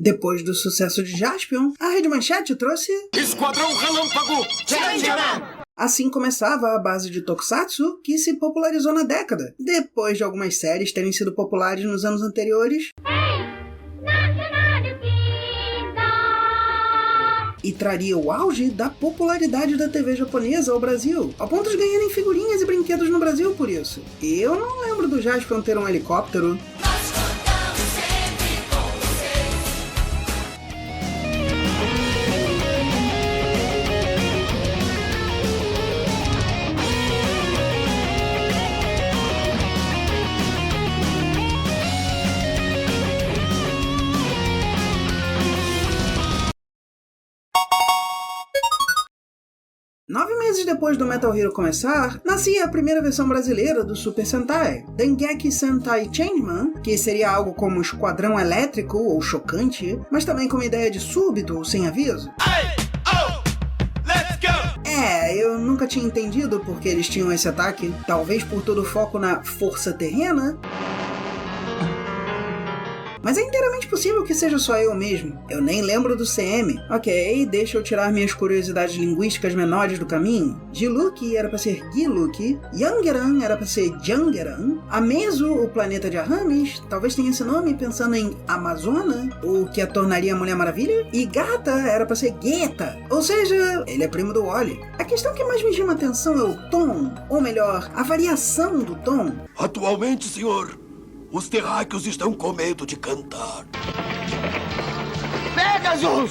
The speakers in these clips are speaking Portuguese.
Depois do sucesso de Jaspion, a Rede Manchete trouxe Esquadrão Relâmpago Changeman! Assim começava a base de Tokusatsu, que se popularizou na década, depois de algumas séries terem sido populares nos anos anteriores. E traria o auge da popularidade da TV japonesa ao Brasil, ao ponto de ganharem figurinhas e brinquedos no Brasil por isso. Eu não lembro do Jaspion ter um helicóptero. 9 meses depois do Metal Hero começar, nascia a primeira versão brasileira do Super Sentai, Dengeki Sentai Changeman, que seria algo como Esquadrão Elétrico ou Chocante, mas também com uma ideia de súbito ou sem aviso. Eu nunca tinha entendido por que eles tinham esse ataque, talvez por todo o foco na força terrena. Mas é inteiramente possível que seja só eu mesmo. Eu nem lembro do CM. Ok, deixa eu tirar minhas curiosidades linguísticas menores do caminho. Giluki era pra ser Giluki, Yangeran era pra ser Jangeran, Amezu, o planeta de Aramis, talvez tenha esse nome pensando em Amazona, o que a tornaria a Mulher Maravilha, e Gata era pra ser Geta, ou seja, ele é primo do Wally. A questão que mais me chama a atenção é o tom, ou melhor, a variação do tom. Atualmente, senhor, os terráqueos estão com medo de cantar. Pegasus!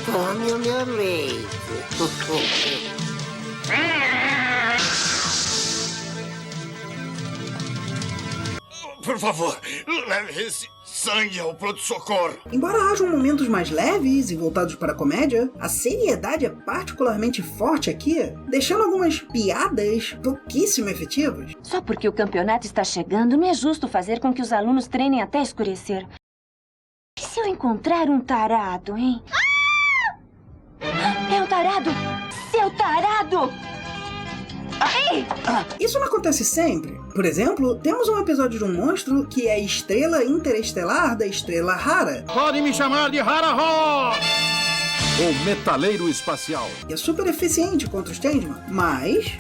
Tome o meu leite. Por favor, leve esse sangue ao pronto-socorro. Embora hajam momentos mais leves e voltados para a comédia, a seriedade é particularmente forte aqui, deixando algumas piadas pouquíssimo efetivas. Só porque o campeonato está chegando, não é justo fazer com que os alunos treinem até escurecer. E se eu encontrar um tarado, hein? Ah! É um tarado! Seu tarado! Ai! Isso não acontece sempre. Por exemplo, temos um episódio de um monstro que é a estrela interestelar da estrela Hara. Pode me chamar de Hara-Ho! O metaleiro espacial. E é super eficiente contra os Changeman, mas...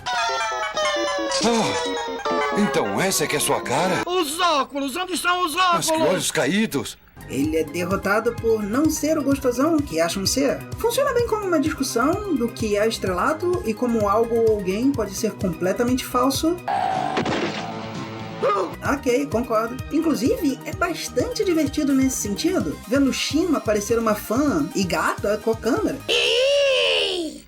Então essa é que é sua cara? Os óculos! Onde estão os óculos? Mas que olhos caídos! ele é derrotado por não ser o gostosão que acham ser. Funciona bem como uma discussão do que é estrelato e como algo ou alguém pode ser completamente falso. Ok, concordo. Inclusive, é bastante divertido nesse sentido, vendo Shima parecer uma fã e gata com a câmera.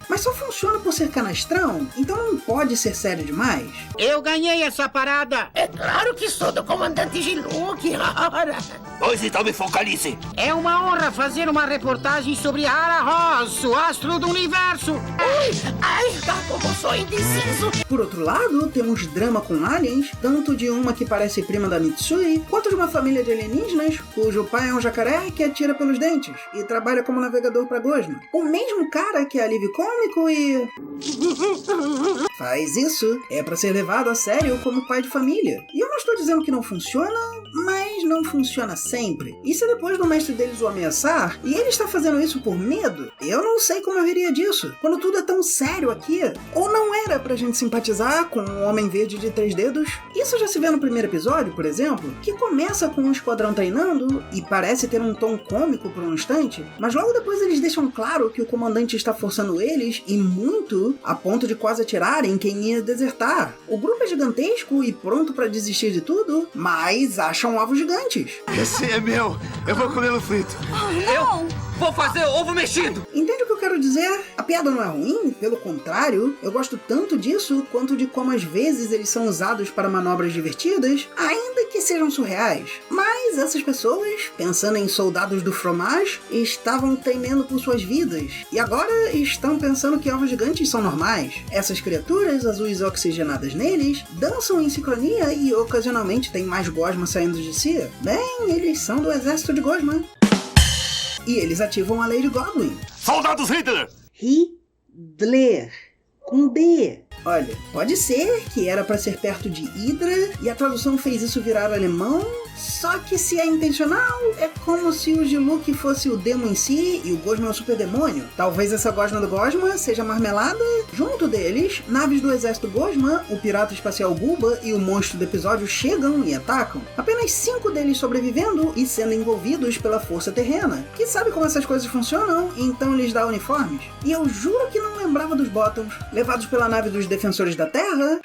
Mas só funciona por ser canastrão, então não pode ser sério demais. Eu ganhei essa parada! É claro que sou do comandante Giluki. Pois então me focalize. É uma honra fazer uma reportagem sobre Hara Ross, o astro do universo. Ui, ai, como sou indeciso. Por outro lado, temos drama com aliens, tanto de uma que parece prima da Mitsui, quanto de uma família de alienígenas, cujo pai é um jacaré que atira pelos dentes e trabalha como navegador para Gosma. O mesmo cara que é alívio cômico e... faz isso é para ser levado a sério como pai de família. E eu não estou dizendo que não funciona, mas não funciona sempre. E se depois do mestre deles o ameaçar, e ele está fazendo isso por medo, eu não sei como eu riria disso, quando tudo é tão sério aqui. Ou não era pra gente simpatizar com um homem verde de 3 dedos? Isso já se vê no primeiro episódio, por exemplo, que começa com um esquadrão treinando e parece ter um tom cômico por um instante, mas logo depois eles deixam claro que o comandante está forçando eles, e muito, a ponto de quase atirarem quem ia desertar. O grupo é gigantesco e pronto pra desistir de tudo, mas acham ovos gigantes. Esse é meu. Eu vou comê-lo frito. Não! Vou fazer ovo mexido! Entende o que eu quero dizer? A piada não é ruim, pelo contrário, eu gosto tanto disso quanto de como às vezes eles são usados para manobras divertidas, ainda que sejam surreais. Mas essas pessoas, pensando em soldados do fromage, estavam temendo por suas vidas, e agora estão pensando que ovos gigantes são normais. Essas criaturas azuis oxigenadas neles dançam em sincronia e ocasionalmente tem mais gosma saindo de si. Bem, eles são do exército de Gosma. E eles ativam a Lady Goblin. Soldados Hitler! Riddler, com D. Olha, pode ser que era pra ser perto de Hydra e a tradução fez isso virar alemão, só que se é intencional, é como se o Diluc fosse o demo em si e o Gosma é o super demônio. Talvez essa gosma do Gosma seja marmelada. Junto deles, naves do exército Gosma, o pirata espacial Guba e o monstro do episódio chegam e atacam. Apenas 5 deles sobrevivendo e sendo envolvidos pela força terrena, que sabe como essas coisas funcionam, então lhes dá uniformes. E eu juro que não lembrava dos Bottoms, levados pela nave dos Defensores da Terra.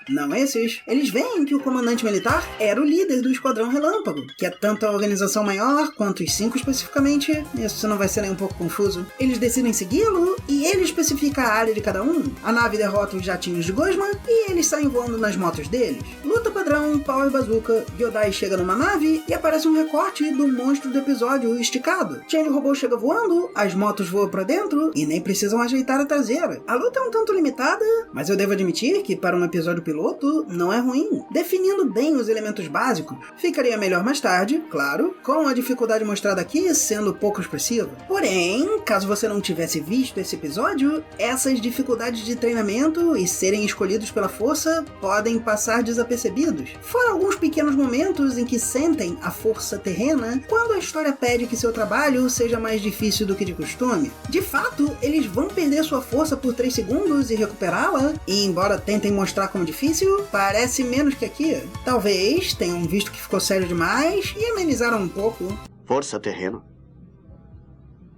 Não esses. Eles veem que o comandante militar era o líder do Esquadrão Relâmpago, que é tanto a organização maior quanto os 5 especificamente. Isso não vai ser nem um pouco confuso. Eles decidem segui-lo e ele especifica a área de cada um. A nave derrota os jatinhos de Gosma e eles saem voando nas motos deles. Luta padrão, Power Bazooka, Gyodai chega numa nave e aparece um recorte do monstro do episódio esticado. Change Robô chega voando, as motos voam pra dentro e nem precisam ajeitar a traseira. A luta é um tanto limitada, mas eu devo admitir que para um episódio piloto não é ruim. Definindo bem os elementos básicos, ficaria melhor mais tarde, claro, com a dificuldade mostrada aqui sendo pouco expressiva. Porém, caso você não tivesse visto esse episódio, essas dificuldades de treinamento e serem escolhidos pela força podem passar desapercebidos. Fora alguns pequenos momentos em que sentem a força terrena quando a história pede que seu trabalho seja mais difícil do que de costume. De fato, eles vão perder sua força por 3 segundos e recuperá-la, e embora tentem mostrar como difícil, parece menos que aqui. Talvez tenham visto que ficou sério demais e amenizaram um pouco. Força terrena?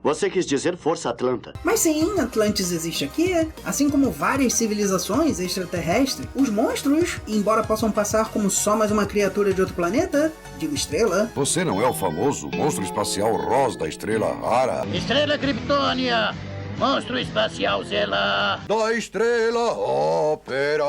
Você quis dizer Força Atlanta. Mas sim, Atlantis existe aqui, assim como várias civilizações extraterrestres. Os monstros, embora possam passar como só mais uma criatura de outro planeta, digo estrela. Você não é o famoso monstro espacial Ross da estrela rara? Estrela Kryptônia! Monstro espacial Zela! Da estrela Ópera!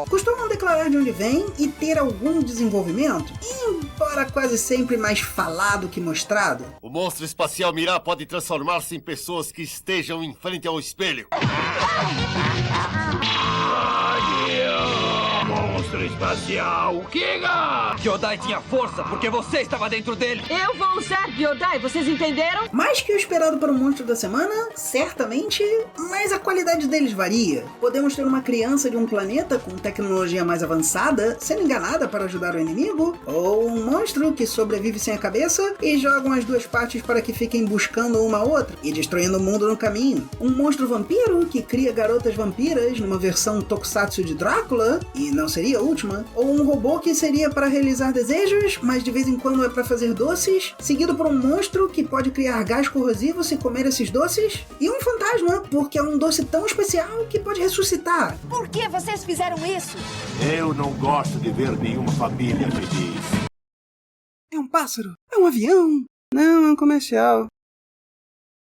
Costumam declarar de onde vem e ter algum desenvolvimento, embora quase sempre mais falado que mostrado. O monstro espacial Mirá pode transformar-se em pessoas que estejam em frente ao espelho. Monstro espacial Giga! Gyodai tinha força porque você estava dentro dele. Eu vou usar Gyodai, vocês entenderam? Mais que o esperado para o monstro da semana, certamente, mas a qualidade deles varia. Podemos ter uma criança de um planeta com tecnologia mais avançada sendo enganada para ajudar o inimigo, ou um monstro que sobrevive sem a cabeça e jogam as 2 partes para que fiquem buscando uma outra e destruindo o mundo no caminho. Um monstro vampiro que cria garotas vampiras numa versão tokusatsu de Drácula, e não seria a última, ou um robô que seria para realizar desejos, mas de vez em quando é para fazer doces, seguido por um monstro que pode criar gás corrosivo se comer esses doces, e um fantasma, porque é um doce tão especial que pode ressuscitar. Por que vocês fizeram isso? Eu não gosto de ver nenhuma família feliz. É um pássaro? É um avião? Não, é um comercial.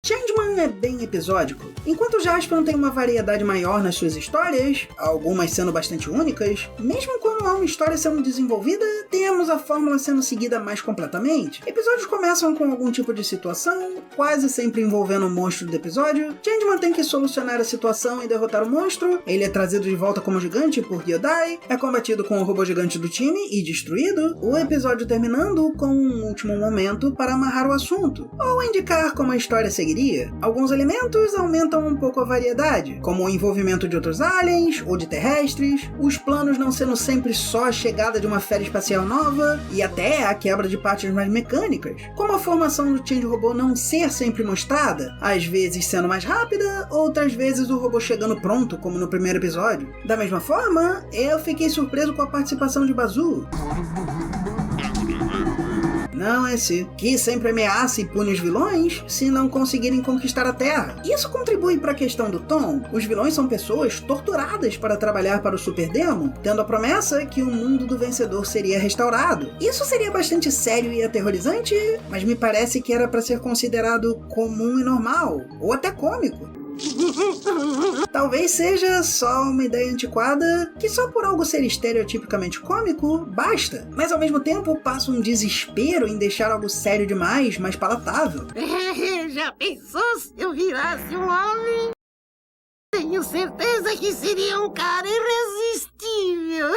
Changeman é bem episódico. Enquanto Jaspion tem uma variedade maior nas suas histórias, algumas sendo bastante únicas, mesmo quando há uma história sendo desenvolvida, temos a fórmula sendo seguida mais completamente. Episódios começam com algum tipo de situação, quase sempre envolvendo o monstro do episódio. Changeman tem que solucionar a situação e derrotar o monstro, ele é trazido de volta como gigante por Gyodai, é combatido com o robô gigante do time e destruído, o episódio terminando com um último momento para amarrar o assunto, ou indicar como a história seguiria. Alguns elementos aumentam um pouco a variedade, como o envolvimento de outros aliens ou de terrestres, os planos não sendo sempre só a chegada de uma fera espacial nova, e até a quebra de partes mais mecânicas, como a formação do Change Robô não ser sempre mostrada, às vezes sendo mais rápida, outras vezes o robô chegando pronto, como no primeiro episódio. Da mesma forma, eu fiquei surpreso com a participação de Bazoo. Não esse, que sempre ameaça e pune os vilões se não conseguirem conquistar a Terra. Isso contribui para a questão do tom. Os vilões são pessoas torturadas para trabalhar para o Super Demo, tendo a promessa que o mundo do vencedor seria restaurado. Isso seria bastante sério e aterrorizante, mas me parece que era para ser considerado comum e normal, ou até cômico. Talvez seja só uma ideia antiquada que só por algo ser estereotipicamente cômico basta, mas ao mesmo tempo passa um desespero em deixar algo sério demais mais palatável. Já pensou se eu virasse um homem? Tenho certeza que seria um cara irresistível.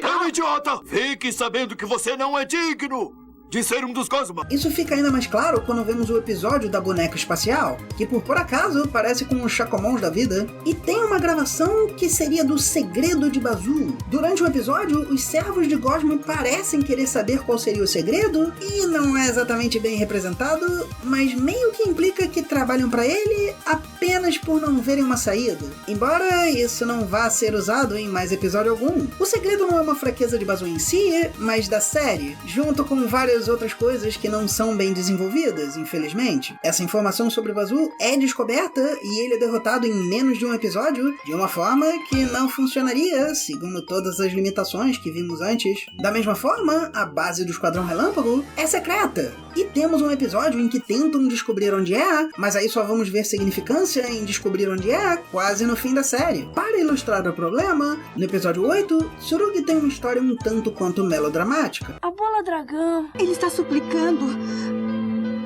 É um idiota! Fique sabendo que você não é digno! de ser um dos Cosma. Isso fica ainda mais claro quando vemos o episódio da boneca espacial, que por acaso parece com os Chacomons da vida, e tem uma gravação que seria do segredo de Bazoo. Durante o episódio, os servos de Gosma parecem querer saber qual seria o segredo, e não é exatamente bem representado, mas meio que implica que trabalham para ele apenas por não verem uma saída. Embora isso não vá ser usado em mais episódio algum. O segredo não é uma fraqueza de Bazoo em si, mas da série, junto com várias outras coisas que não são bem desenvolvidas, infelizmente. Essa informação sobre Bazoo é descoberta e ele é derrotado em menos de um episódio, de uma forma que não funcionaria, segundo todas as limitações que vimos antes. Da mesma forma, a base do Esquadrão Relâmpago é secreta, e temos um episódio em que tentam descobrir onde é, mas aí só vamos ver significância em descobrir onde é quase no fim da série. Para ilustrar o problema, no episódio 8, Tsurugi tem uma história um tanto quanto melodramática. A bola dragão. Ele está suplicando.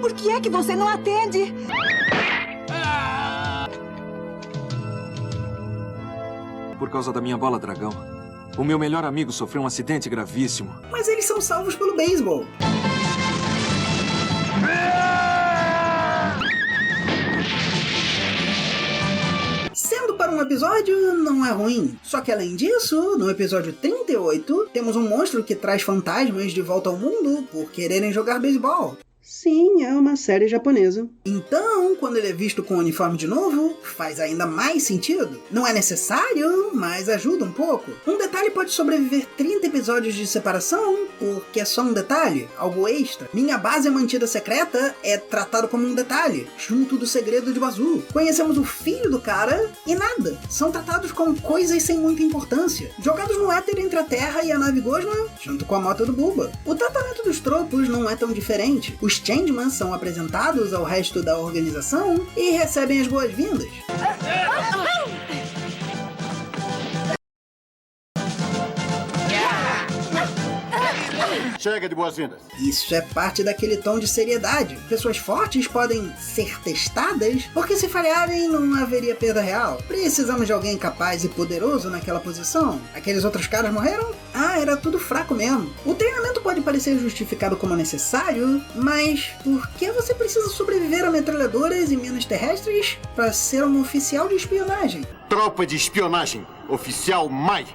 Por que é que você não atende? Por causa da minha bola dragão. O meu melhor amigo sofreu um acidente gravíssimo. Mas eles são salvos pelo beisebol. Sendo para um episódio, não é ruim. Só que além disso, no episódio 38, temos um monstro que traz fantasmas de volta ao mundo por quererem jogar beisebol. Sim, é uma série japonesa. Então, quando ele é visto com o uniforme de novo, faz ainda mais sentido. Não é necessário, mas ajuda um pouco. Um detalhe pode sobreviver 30 episódios de separação, porque é só um detalhe, algo extra. Minha base mantida secreta é tratado como um detalhe, junto do segredo de Bazoo. Conhecemos o filho do cara e nada. São tratados como coisas sem muita importância, jogados no éter entre a Terra e a nave Gosma, junto com a moto do Bulba. O tratamento dos tropos não é tão diferente. Os Changemans são apresentados ao resto da organização e recebem as boas-vindas. Chega de boas-vindas. Isso é parte daquele tom de seriedade. Pessoas fortes podem ser testadas, porque se falharem não haveria perda real. Precisamos de alguém capaz e poderoso naquela posição. Aqueles outros caras morreram? Ah, era tudo fraco mesmo. O treinamento pode parecer justificado como necessário, mas por que você precisa sobreviver a metralhadoras e minas terrestres para ser um oficial de espionagem? Tropa de espionagem. Oficial Mai.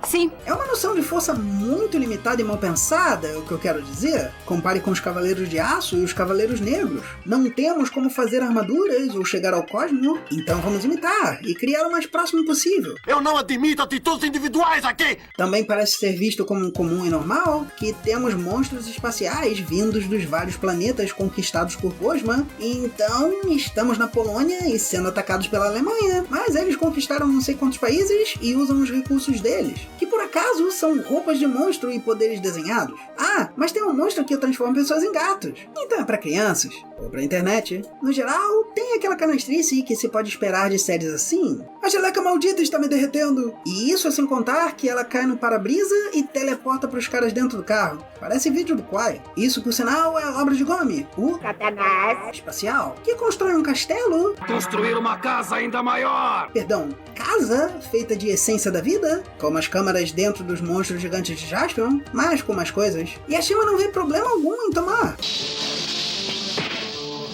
Sim. É uma noção de força muito limitada e mal pensada, é o que eu quero dizer. Compare com os Cavaleiros de Aço e os Cavaleiros Negros. Não temos como fazer armaduras ou chegar ao cosmo, então vamos imitar e criar o mais próximo possível. Eu não admito atitudes individuais aqui! Também parece ser visto como comum e normal que temos monstros espaciais vindos dos vários planetas conquistados por Gosma, então estamos na Polônia e sendo atacados pela Alemanha, mas eles conquistaram não sei quantos países e usam os recursos deles, que por acaso são roupas de monstro e poderes desenhados. Ah, mas tem um monstro que transforma pessoas em gatos. Então é pra crianças, ou pra internet. No geral, tem aquela canastrice que se pode esperar de séries assim. A geleca maldita está me derretendo. E isso é sem contar que ela cai no para-brisa e teleporta pros caras dentro do carro. Parece vídeo do Quai. Isso, por sinal, é a obra de Gomi, o Satanás espacial, que constrói um castelo... Construir uma casa ainda maior! Perdão, casa feita de essência da vida, como as câmaras dentro dos monstros gigantes de Jaspion, mas com mais coisas. E a Shima não vê problema algum em tomar.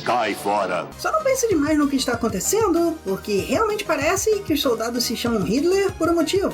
Cai fora. Só não pense demais no que está acontecendo, porque realmente parece que os soldados se chamam Hitler por um motivo.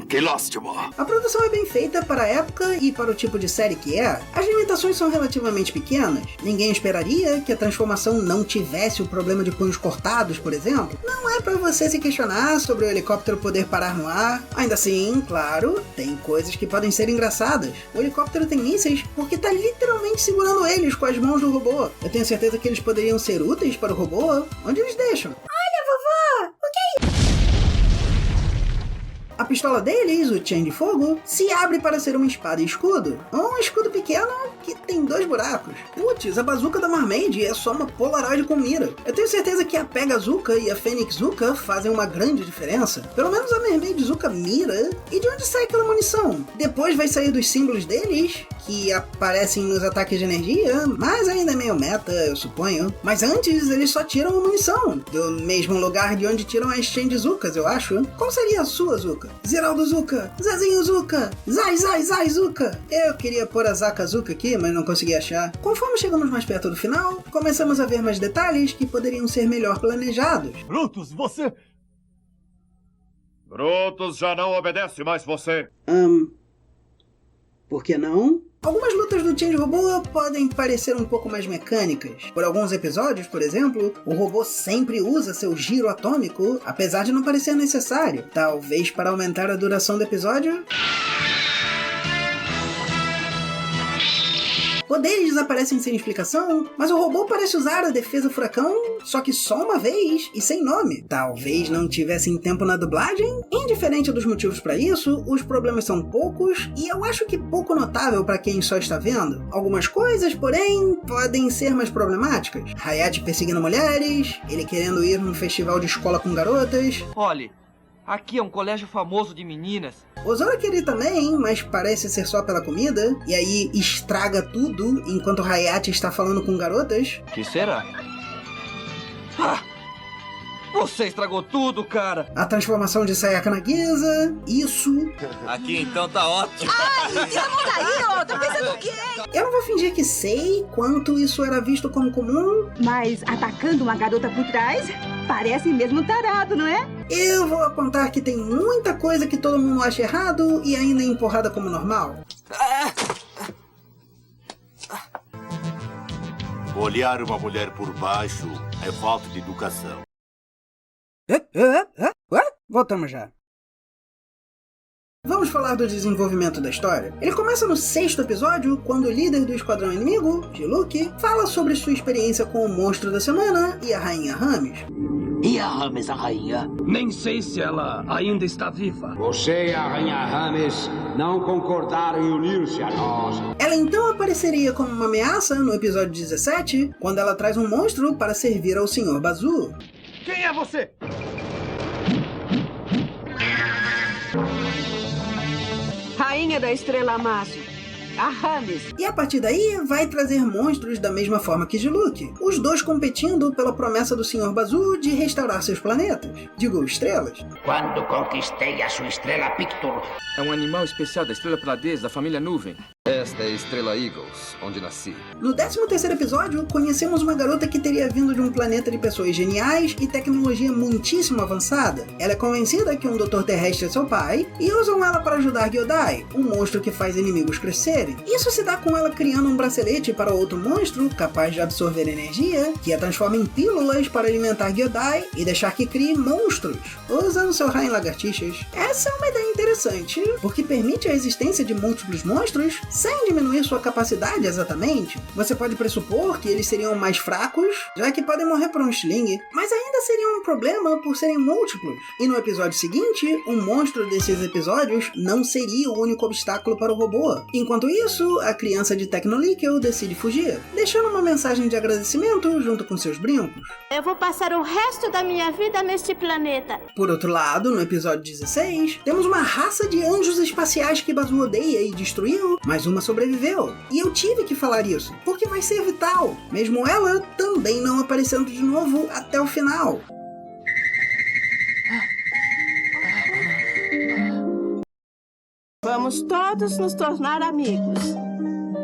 Que lóstimo. A produção é bem feita para a época e para o tipo de série que é. As limitações são relativamente pequenas. Ninguém esperaria que a transformação não tivesse o problema de punhos cortados, por exemplo. Não é para você se questionar sobre o helicóptero poder parar no ar. Ainda assim, claro, tem coisas que podem ser engraçadas. O helicóptero tem mísseis porque está literalmente segurando eles com as mãos do robô. Eu tenho certeza que eles poderiam ser úteis para o robô. Onde eles deixam? Olha, vovó! O que é isso? A pistola deles, o Chain de Fogo, se abre para ser uma espada e escudo. Um escudo pequeno que tem 2 buracos. Putz, a bazuca da Mermaid é só uma Polaroid com mira. Eu tenho certeza que a Pegazuka e a Fênix Zuka fazem uma grande diferença. Pelo menos a Mermaid Zuka mira. E de onde sai aquela munição? Depois vai sair dos símbolos deles, que aparecem nos ataques de energia, mas ainda é meio meta, eu suponho. Mas antes, eles só tiram a munição, do mesmo lugar de onde tiram as Chain de Zukas, eu acho. Qual seria a sua Zuka? Ziraldo Zuka, Zezinho Zuka, Zai Zuka. Eu queria pôr a Zaka Zuka aqui, mas não consegui achar. Conforme chegamos mais perto do final, começamos a ver mais detalhes que poderiam ser melhor planejados. Brutus, você... Brutus já não obedece mais você. Por que não? Algumas lutas do Change Robô podem parecer um pouco mais mecânicas. Por alguns episódios, por exemplo, o robô sempre usa seu giro atômico, apesar de não parecer necessário. Talvez para aumentar a duração do episódio. Poderes desaparecem sem explicação, mas o robô parece usar a defesa furacão, só que só uma vez e sem nome. Talvez não tivessem tempo na dublagem? Indiferente dos motivos para isso, os problemas são poucos e eu acho que pouco notável para quem só está vendo. Algumas coisas, porém, podem ser mais problemáticas. Hayate perseguindo mulheres, ele querendo ir num festival de escola com garotas. Olhe, aqui é um colégio famoso de meninas. O Zoro queria também, mas parece ser só pela comida, e aí estraga tudo enquanto Hayate está falando com garotas. Que será? Ah! Você estragou tudo, cara! A transformação de Sayaka na Giza, isso. Aqui então tá ótimo. Ai, tira a mão daí, ô! Tá pensando o quê? Eu não vou fingir que sei quanto isso era visto como comum. Mas atacando uma garota por trás, parece mesmo tarado, não é? Eu vou apontar que tem muita coisa que todo mundo acha errado e ainda é empurrada como normal. Olhar uma mulher por baixo é falta de educação. Voltamos já. Vamos falar do desenvolvimento da história. Ele começa no 6º episódio, quando o líder do esquadrão inimigo, Diluc, fala sobre sua experiência com o monstro da semana e a rainha Rames. E a Rames, a rainha? Nem sei se ela ainda está viva. Você e a rainha Rames não concordaram em unir-se a nós. Ela então apareceria como uma ameaça no episódio 17, quando ela traz um monstro para servir ao Sr. Bazoo. Quem é você? Rainha da Estrela Máxima, a Rames. E a partir daí, vai trazer monstros da mesma forma que Diluc, os dois competindo pela promessa do Sr. Bazoo de restaurar seus planetas. Digo, estrelas. Quando conquistei a sua estrela Pictor. É um animal especial da estrela Pleiades, da família Nuvem. Esta é a estrela Eagles, onde nasci. No 13º episódio, conhecemos uma garota que teria vindo de um planeta de pessoas geniais e tecnologia muitíssimo avançada. Ela é convencida que um doutor terrestre é seu pai e usam ela para ajudar Gyodai, um monstro que faz inimigos crescerem. Isso se dá com ela criando um bracelete para outro monstro capaz de absorver energia, que a transforma em pílulas para alimentar Gyodai e deixar que crie monstros, usando seu raio em lagartixas. Essa é uma ideia interessante, porque permite a existência de múltiplos monstros sem diminuir sua capacidade exatamente. Você pode pressupor que eles seriam mais fracos, já que podem morrer por um sling, mas ainda seriam um problema por serem múltiplos. E no episódio seguinte, um monstro desses episódios não seria o único obstáculo para o robô. Enquanto isso, a criança de Tecnolickel decide fugir, deixando uma mensagem de agradecimento junto com seus brincos. Eu vou passar o resto da minha vida neste planeta. Por outro lado, no episódio 16, temos uma raça de anjos espaciais que Bazoo odeia e destruiu, mas uma sobreviveu. E eu tive que falar isso, porque vai ser vital, mesmo ela também não aparecendo de novo até o final. Vamos todos nos tornar amigos.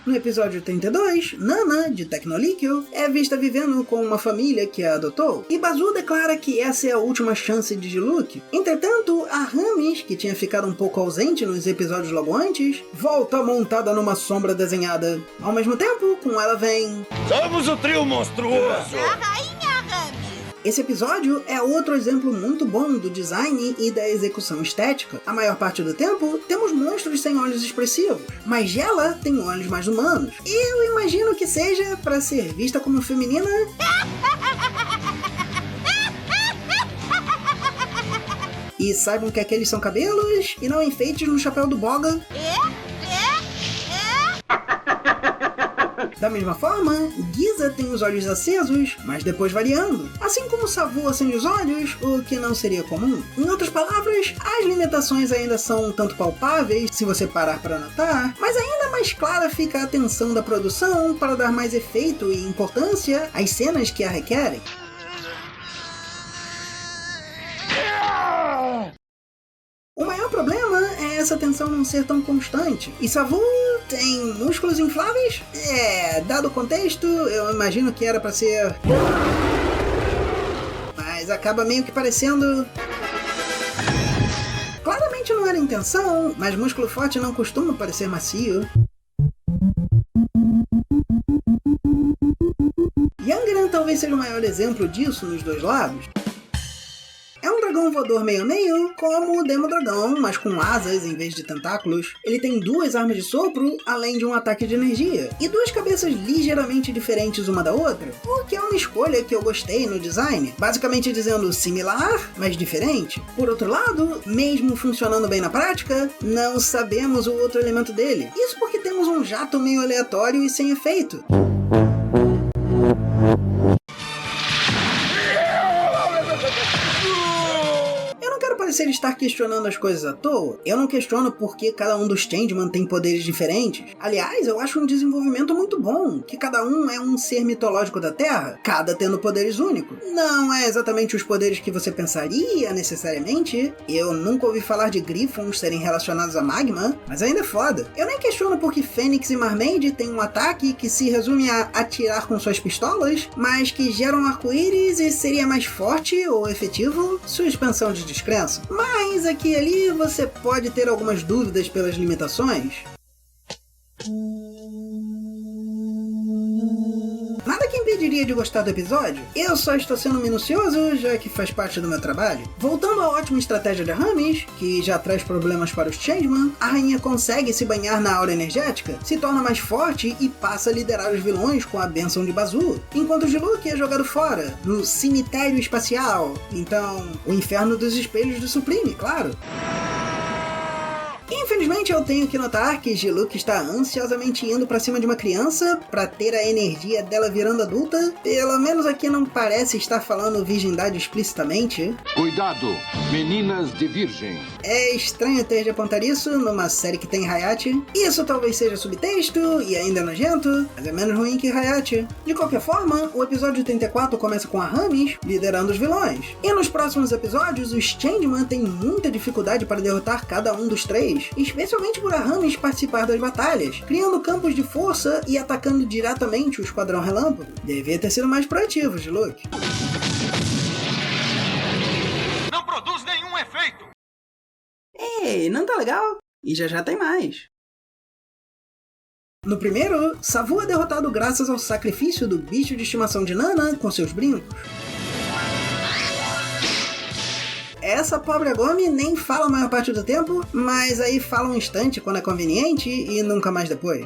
No episódio 32, Nana, de Tecnolickel, é vista vivendo com uma família que a adotou, e Bazoo declara que essa é a última chance de Diluc. Entretanto, a Rames, que tinha ficado um pouco ausente nos episódios logo antes, volta montada numa sombra desenhada. Ao mesmo tempo, com ela vem... Somos o trio monstruoso! A rainha Rames! Esse episódio é outro exemplo muito bom do design e da execução estética. A maior parte do tempo, temos monstros sem olhos expressivos, mas ela tem olhos mais humanos. Eu imagino que seja para ser vista como feminina. E saibam que aqueles são cabelos e não enfeites no chapéu do Boga. Da mesma forma, Giza tem os olhos acesos, mas depois variando. Assim como Savu acende os olhos, o que não seria comum. Em outras palavras, as limitações ainda são um tanto palpáveis, se você parar para notar, mas ainda mais clara fica a atenção da produção para dar mais efeito e importância às cenas que a requerem. O maior problema essa tensão não ser tão constante. E Savu tem músculos infláveis? Dado o contexto, eu imagino que era pra ser... Mas acaba meio que parecendo... Claramente não era intenção, mas músculo forte não costuma parecer macio. Yangaran talvez seja o maior exemplo disso nos dois lados. É um dragão voador meio-meio, como o Demo Dragão, mas com asas em vez de tentáculos. Ele tem 2 armas de sopro, além de um ataque de energia, e 2 cabeças ligeiramente diferentes uma da outra, o que é uma escolha que eu gostei no design, basicamente dizendo similar, mas diferente. Por outro lado, mesmo funcionando bem na prática, não sabemos o outro elemento dele. Isso porque temos um jato meio aleatório e sem efeito. Parecer estar questionando as coisas à toa, eu não questiono porque cada um dos Changeman tem poderes diferentes. Aliás, eu acho um desenvolvimento muito bom, que cada um é um ser mitológico da Terra, cada tendo poderes únicos. Não é exatamente os poderes que você pensaria, necessariamente. Eu nunca ouvi falar de Griffons serem relacionados a magma, mas ainda é foda. Eu nem questiono porque Fênix e Marmaid têm um ataque que se resume a atirar com suas pistolas, mas que gera um arco-íris e seria mais forte ou efetivo. Suspensão de descrença. Mas aqui e ali você pode ter algumas dúvidas pelas limitações. Nada que impediria de gostar do episódio, eu só estou sendo minucioso, já que faz parte do meu trabalho. Voltando à ótima estratégia de Aramis, que já traz problemas para os Changeman, a rainha consegue se banhar na aura energética, se torna mais forte e passa a liderar os vilões com a bênção de Bazu, enquanto o Diluc é jogado fora, no cemitério espacial. Então, o inferno dos espelhos do Supreme, claro. Infelizmente eu tenho que notar que Diluc está ansiosamente indo pra cima de uma criança pra ter a energia dela virando adulta. Pelo menos aqui não parece estar falando virgindade explicitamente. Cuidado, meninas de virgem. É estranho ter de apontar isso numa série que tem Hayate. Isso talvez seja subtexto e ainda nojento, mas é menos ruim que Hayate. De qualquer forma, o episódio 34 começa com Aramis liderando os vilões. E nos próximos episódios, os Changeman têm muita dificuldade para derrotar cada um dos 3. Especialmente por Aramis participar das batalhas, criando campos de força e atacando diretamente o Esquadrão Relâmpago. Devia ter sido mais proativo, Diluc. Não produz nenhum efeito! Ei, não tá legal? E já tem mais. No primeiro, Savu é derrotado graças ao sacrifício do bicho de estimação de Nana com seus brincos. Essa pobre Agome nem fala a maior parte do tempo, mas aí fala um instante quando é conveniente e nunca mais depois.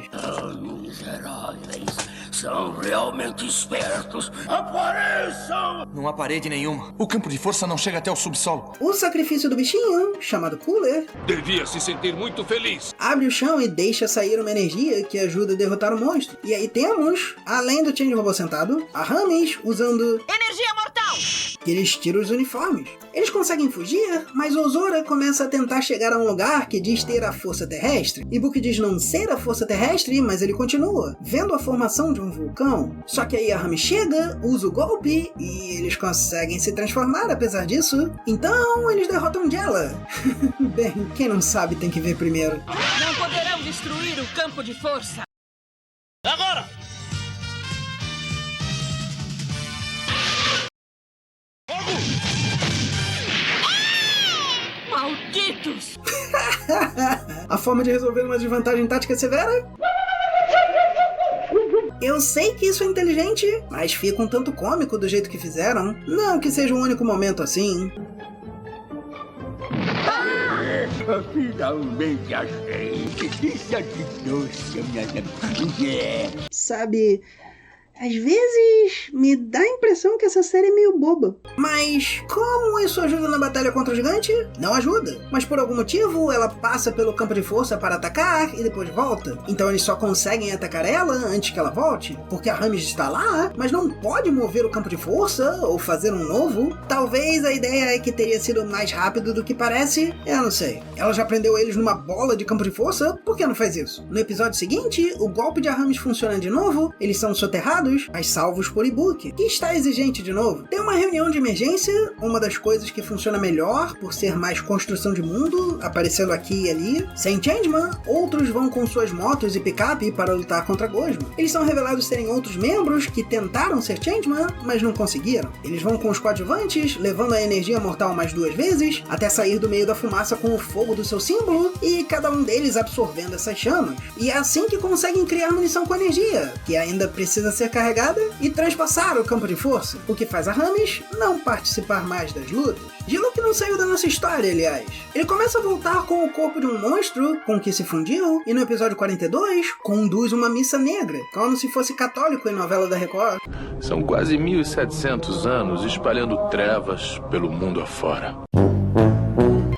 Miseráveis, são realmente espertos. Apareçam! Não há parede nenhuma. O campo de força não chega até o subsolo. O sacrifício do bichinho, chamado Cooler, devia se sentir muito feliz. Abre o chão e deixa sair uma energia que ajuda a derrotar o monstro. E aí temos, além do Change Robô sentado, Aramis usando energia mortal! Que eles tiram os uniformes. Eles conseguem fugir, mas Ozora começa a tentar chegar a um lugar que diz ter a força terrestre. E Book diz não ser a força terrestre, mas ele continua, vendo a formação de um vulcão. Só que aí Aramis chega, usa o golpe, e eles conseguem se transformar apesar disso. Então eles derrotam Jella. Bem, quem não sabe tem que ver primeiro. Não poderão destruir o campo de força. Agora! Malditos! A forma de resolver uma desvantagem tática severa? Eu sei que isso é inteligente, mas fica um tanto cômico do jeito que fizeram. Não que seja um único momento assim. Finalmente achei. Isso aqui doce, minha... Sabe... Às vezes, me dá a impressão que essa série é meio boba. Mas como isso ajuda na batalha contra o gigante? Não ajuda. Mas por algum motivo, ela passa pelo campo de força para atacar e depois volta. Então eles só conseguem atacar ela antes que ela volte, porque a Aramis está lá, mas não pode mover o campo de força ou fazer um novo. Talvez a ideia é que teria sido mais rápido do que parece. Eu não sei. Ela já prendeu eles numa bola de campo de força? Por que não faz isso? No episódio seguinte, o golpe de Aramis funciona de novo, eles são soterrados derrotados, mas salvos por Ibuki, que está exigente de novo. Tem uma reunião de emergência, uma das coisas que funciona melhor, por ser mais construção de mundo, aparecendo aqui e ali. Sem Changeman, outros vão com suas motos e picape para lutar contra Gosma. Eles são revelados serem outros membros que tentaram ser Changeman, mas não conseguiram. Eles vão com os coadjuvantes, levando a energia mortal mais 2 vezes, até sair do meio da fumaça com o fogo do seu símbolo, e cada um deles absorvendo essas chamas. E é assim que conseguem criar munição com energia, que ainda precisa ser carregada, e transpassar o campo de força, o que faz a Ramis não participar mais das lutas. Diluc não saiu da nossa história, aliás. Ele começa a voltar com o corpo de um monstro com que se fundiu, e no episódio 42, conduz uma missa negra, como se fosse católico em novela da Record. São quase 1700 anos espalhando trevas pelo mundo afora.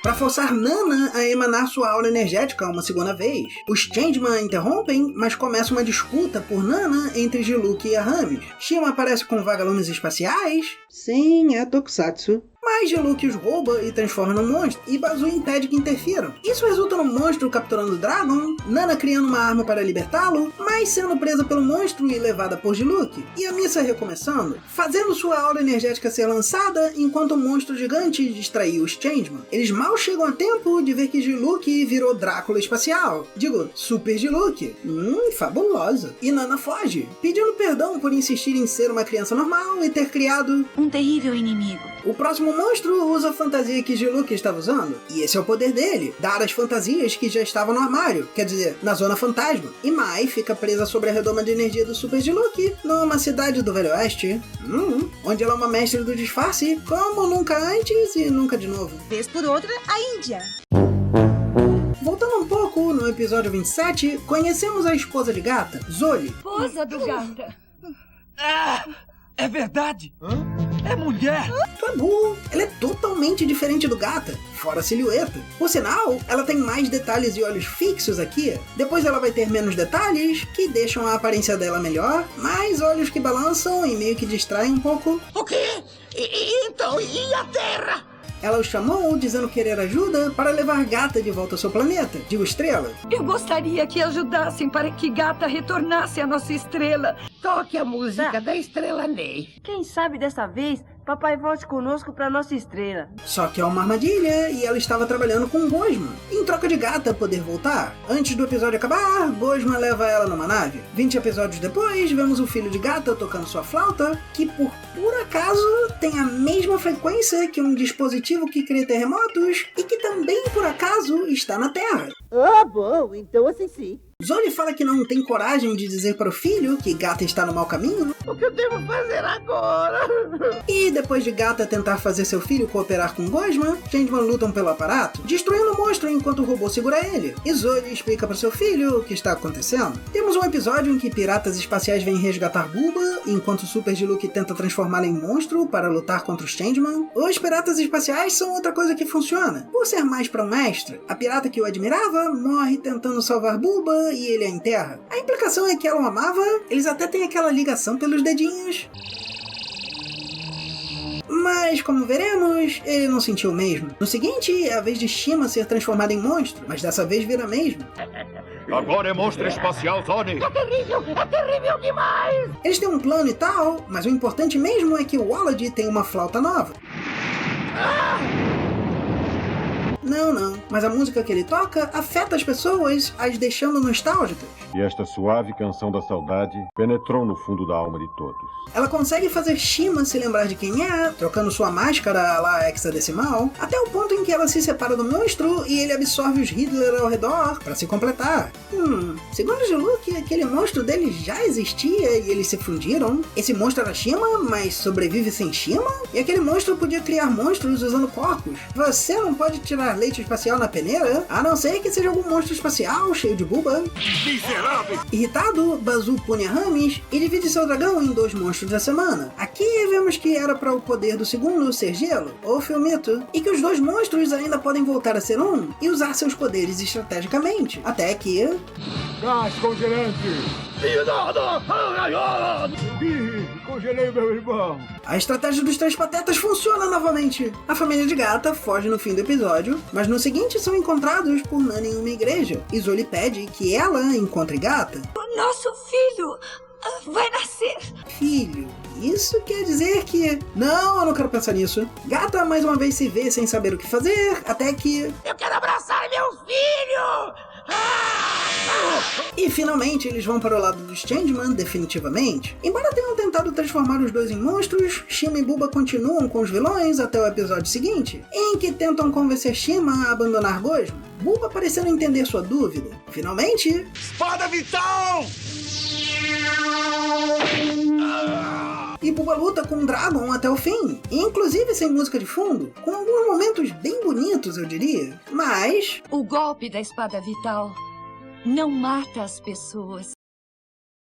Para forçar Nana a emanar sua aura energética uma segunda vez. Os Changeman interrompem, mas começa uma disputa por Nana entre Diluc e a Ramis. Shima aparece com vagalumes espaciais. Sim, é Tokusatsu. Mas Diluc os rouba e transforma num monstro, e Bazoo impede que interfiram. Isso resulta no monstro capturando o Dragon, Nana criando uma arma para libertá-lo, mas sendo presa pelo monstro e levada por Diluc. E a missa recomeçando, fazendo sua aura energética ser lançada enquanto o monstro gigante distraiu os Changeman. Eles mal chegam a tempo de ver que Diluc virou Drácula espacial. Digo, Super Diluc. Fabulosa. E Nana foge, pedindo perdão por insistir em ser uma criança normal e ter criado um terrível inimigo. O próximo monstro usa a fantasia que Diluc estava usando, e esse é o poder dele, dar as fantasias que já estavam no armário, quer dizer, na zona fantasma. E Mai fica presa sobre a redoma de energia do Super Diluc, numa cidade do Velho Oeste, onde ela é uma mestre do disfarce, como nunca antes e nunca de novo. Vez por outra, a Índia. Voltando um pouco, no episódio 27, conhecemos a esposa de Gata, Zoli. Esposa do Gata. Ah, é verdade? É mulher! Tu é burro. Ela é totalmente diferente do Gata, fora a silhueta. Por sinal, ela tem mais detalhes e olhos fixos aqui. Depois ela vai ter menos detalhes, que deixam a aparência dela melhor, mais olhos que balançam e meio que distraem um pouco. O quê? Então, e a Terra? Ela o chamou dizendo querer ajuda para levar Gata de volta ao seu planeta, digo Estrela. Eu gostaria que ajudassem para que Gata retornasse à nossa estrela. Toque a música da Estrela Ney. Quem sabe dessa vez papai volte conosco para nossa estrela. Só que é uma armadilha e ela estava trabalhando com Gosma, em troca de Gata poder voltar. Antes do episódio acabar, Gosma leva ela numa nave. 20 episódios depois, vemos o filho de Gata tocando sua flauta, que por acaso tem a mesma frequência que um dispositivo que cria terremotos e que também por acaso está na Terra. Ah, bom, então assim sim. Zoli fala que não tem coragem de dizer para o filho que Gata está no mau caminho. O que eu devo fazer agora? E depois de Gata tentar fazer seu filho cooperar com Gosma, Changeman lutam pelo aparato, destruindo o monstro enquanto o robô segura ele. E Zoli explica para seu filho o que está acontecendo. Temos um episódio em que piratas espaciais vêm resgatar Bulba, enquanto Super Diluc tenta transformá-la em monstro para lutar contra os Changeman. Os piratas espaciais são outra coisa que funciona. Por ser mais para um mestre, a pirata que o admirava morre tentando salvar Bulba e ele a enterra. A implicação é que ela o amava, eles até têm aquela ligação pelos dedinhos. Mas, como veremos, ele não sentiu o mesmo. No seguinte, é a vez de Shima ser transformada em monstro, mas dessa vez vira mesmo. Agora é monstro espacial, Tony! É terrível demais! Eles têm um plano e tal, mas o importante mesmo é que o Walad tem uma flauta nova. Não, mas a música que ele toca afeta as pessoas, as deixando nostálgicas. E esta suave canção da saudade penetrou no fundo da alma de todos. Ela consegue fazer Shima se lembrar de quem é, trocando sua máscara lá hexadecimal, até o ponto em que ela se separa do monstro e ele absorve os Hitler ao redor para se completar. Segundo Diluc, aquele monstro dele já existia e eles se fundiram. Esse monstro era Shima, mas sobrevive sem Shima? E aquele monstro podia criar monstros usando corpos. Você não pode tirar leite espacial na peneira, a não ser que seja algum monstro espacial cheio de Bulba. Miserável! Irritado, Bazoo pune a Ramis e divide seu dragão em 2 monstros da semana. Aqui vemos que era para o poder do segundo ser gelo, ou Filmito, e que os 2 monstros ainda podem voltar a ser um e usar seus poderes estrategicamente. Até que... Gás congelante! Congelei meu irmão! A estratégia dos 3 patetas funciona novamente. A família de Gata foge no fim do episódio, mas no seguinte são encontrados por Nana em uma igreja. E Zoli pede que ela encontre Gata. O nosso filho! vai nascer. Filho, isso quer dizer que... Não, eu não quero pensar nisso. Gata mais uma vez se vê sem saber o que fazer, até que... Eu quero abraçar meu filho! E finalmente eles vão para o lado dos Changeman, definitivamente. Embora tenham tentado transformar os dois em monstros, Shima e Buba continuam com os vilões até o episódio seguinte, em que tentam convencer Shima a abandonar Gosma, Buba parecendo entender sua dúvida. Finalmente... Espada Vital! E Buba luta com o Dragon até o fim, inclusive sem música de fundo, com alguns momentos bem bonitos, eu diria. Mas... O golpe da espada vital não mata as pessoas.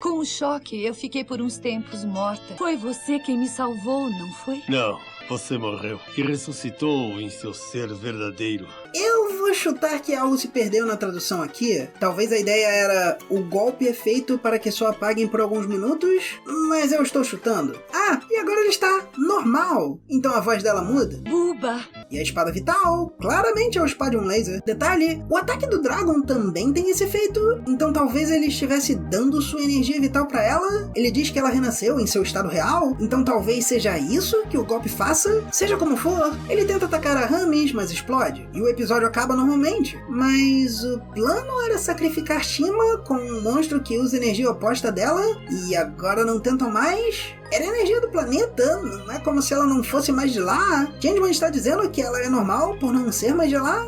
Com o choque, eu fiquei por uns tempos morta. Foi você quem me salvou, não foi? Não, você morreu e ressuscitou em seu ser verdadeiro. Eu vou chutar que algo se perdeu na tradução aqui. Talvez a ideia era o golpe é feito para que só apaguem por alguns minutos, mas eu estou chutando. Ah, e agora ele está normal. Então a voz dela muda. Buba! E a espada vital, claramente é o Spadium Laser. Detalhe, o ataque do Dragon também tem esse efeito, então talvez ele estivesse dando sua energia vital para ela. Ele diz que ela renasceu em seu estado real, então talvez seja isso que o golpe faça. Seja como for, ele tenta atacar a Ramis, mas explode. E o episódio acaba normalmente. Mas o plano era sacrificar Shima com um monstro que usa energia oposta dela, e agora não tentam mais? Era energia do planeta, não é como se ela não fosse mais de lá. Changeman está dizendo que ela é normal por não ser mais de lá?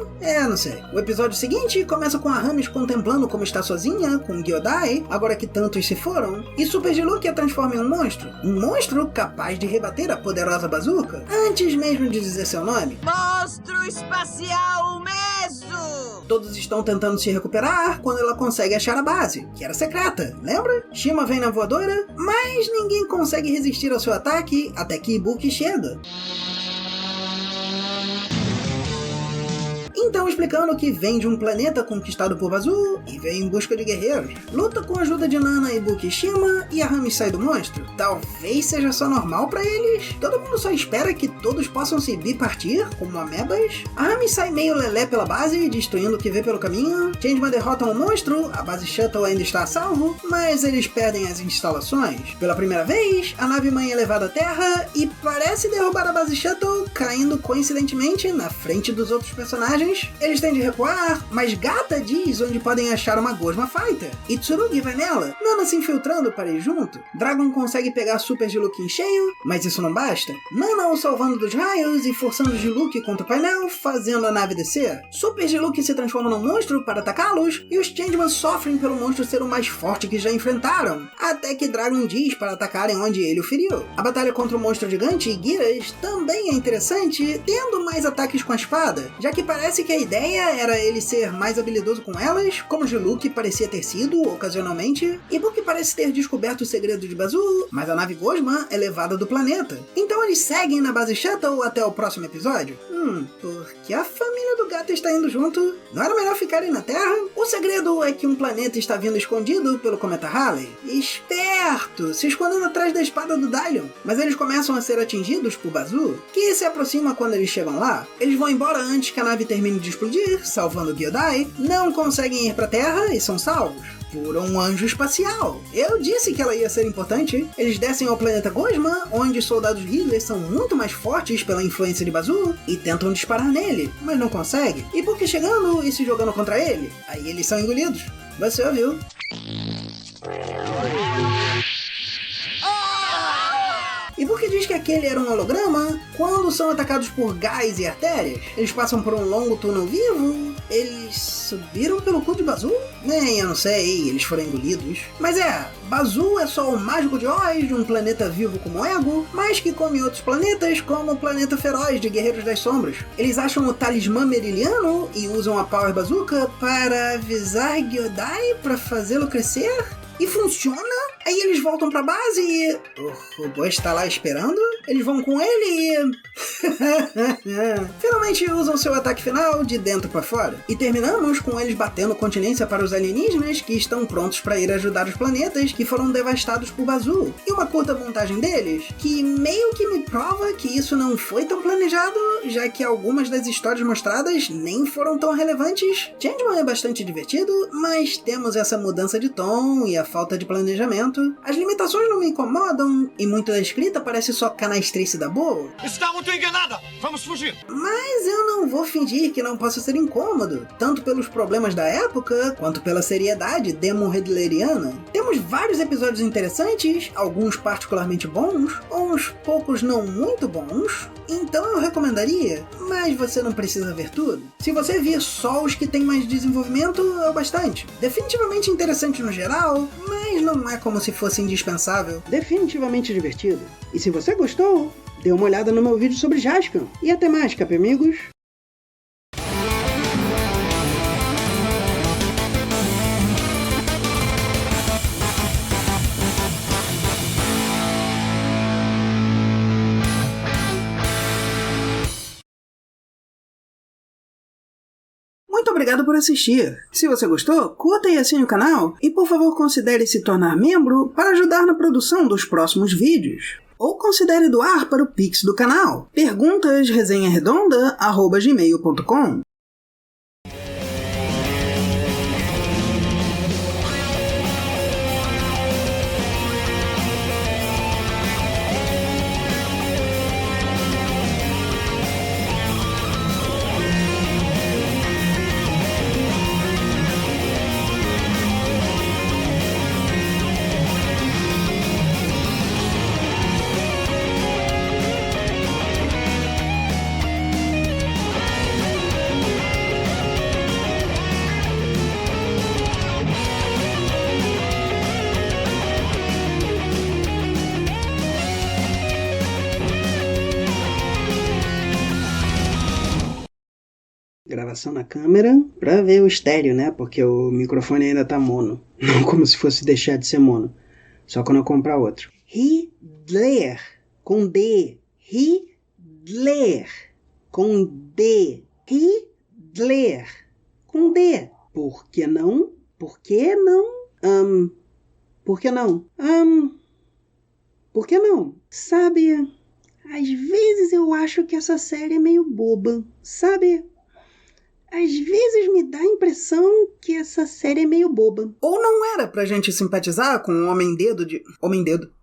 Não sei. O episódio seguinte começa com a Ramis contemplando como está sozinha, com Gyodai, agora que tantos se foram, e Super Diluc a transforma em um monstro capaz de rebater a poderosa bazooka, antes mesmo de dizer seu nome. Monstro espacial Meso! Todos estão tentando se recuperar quando ela consegue achar a base, que era secreta, lembra? Shima vem na voadora, mas ninguém consegue resistir ao seu ataque até que Ibuki chega. Então explicando que vem de um planeta conquistado por Bazoo e vem em busca de guerreiros. Luta com a ajuda de Nana, Ibuki e Shima e a Ramis sai do monstro. Talvez seja só normal pra eles. Todo mundo só espera que todos possam se bipartir, como amebas. A Ramis sai meio lelé pela base, destruindo o que vê pelo caminho. Changeman derrota um monstro, a base Shuttle ainda está a salvo, mas eles perdem as instalações. Pela primeira vez, a nave-mãe é levada à Terra e parece derrubar a base Shuttle, caindo coincidentemente na frente dos outros personagens. Eles têm de recuar, mas Gata diz onde podem achar uma Gosma Fighter. E Tsurugi vai nela, Nana se infiltrando para ir junto. Dragon consegue pegar Super Diluc em cheio, mas isso não basta. Nana o salvando dos raios e forçando Diluc contra o painel, fazendo a nave descer. Super Diluc se transforma num monstro para atacá-los, e os Changeman sofrem pelo monstro ser o mais forte que já enfrentaram, até que Dragon diz para atacarem onde ele o feriu. A batalha contra o monstro gigante e Giras também é interessante, tendo mais ataques com a espada, já que parece que a ideia era ele ser mais habilidoso com elas, como Diluc parecia ter sido, ocasionalmente, e porque parece ter descoberto o segredo de Bazoo, mas a nave Gosma é levada do planeta. Então eles seguem na base Shuttle até o próximo episódio? Porque a família do gato está indo junto, não era melhor ficarem na Terra? O segredo é que um planeta está vindo escondido pelo cometa Halley. Esperto, se escondendo atrás da espada do Dylion. Mas eles começam a ser atingidos por Bazoo, que se aproxima quando eles chegam lá. Eles vão embora antes que a nave termine de explodir, salvando Gyodai, não conseguem ir pra Terra e são salvos por um anjo espacial. Eu disse que ela ia ser importante. Eles descem ao planeta Gosma, onde os soldados Ridley são muito mais fortes pela influência de Bazoo e tentam disparar nele, mas não conseguem. E porque chegando e se jogando contra ele, aí eles são engolidos. Você ouviu? E porque diz que aquele era um holograma, quando são atacados por gás e artérias, eles passam por um longo túnel vivo, eles subiram pelo cu de Bazoo? Nem, eu não sei, eles foram engolidos. Mas Bazoo é só o mágico de Oz de um planeta vivo como Ego, mas que come outros planetas como o planeta feroz de Guerreiros das Sombras. Eles acham o talismã Meriliano e usam a Power Bazooka para avisar Gyodai para fazê-lo crescer? E funciona? Aí eles voltam pra base e... o Boy está lá esperando. Eles vão com ele e... finalmente usam seu ataque final de dentro pra fora. E terminamos com eles batendo continência para os alienígenas que estão prontos para ir ajudar os planetas que foram devastados por Bazoo. E uma curta montagem deles, que meio que me prova que isso não foi tão planejado, já que algumas das histórias mostradas nem foram tão relevantes. Changeman é bastante divertido, mas temos essa mudança de tom e a falta de planejamento. desenvolvimento, as limitações não me incomodam e muita da escrita parece só canastrice da boa. Está muito enganada! Vamos fugir! Mas eu não vou fingir que não possa ser incômodo, tanto pelos problemas da época, quanto pela seriedade demon-redleriana. Temos vários episódios interessantes, alguns particularmente bons, uns poucos não muito bons, então eu recomendaria, mas você não precisa ver tudo. Se você vir só os que tem mais desenvolvimento, é o bastante. Definitivamente interessante no geral, mas não é como se fosse indispensável. Definitivamente divertido. E se você gostou, dê uma olhada no meu vídeo sobre Jaspion. E até mais, Capamigos! Muito obrigado por assistir. Se você gostou, curta e assine o canal e por favor considere se tornar membro para ajudar na produção dos próximos vídeos. Ou considere doar para o Pix do canal. Perguntas resenharedonda@gmail.com. Gravação na câmera pra ver o estéreo, né? Porque o microfone ainda tá mono. Não como se fosse deixar de ser mono. Só quando eu comprar outro. Hitler. Com D. Hitler. Com D. Hitler. Com D. Por que não? Por que não? Por que não? Por que não? Sabe, às vezes eu acho que essa série é meio boba. Sabe? Às vezes me dá a impressão que essa série é meio boba. Ou não era pra gente simpatizar com o Homem-Dedo de... Homem-Dedo.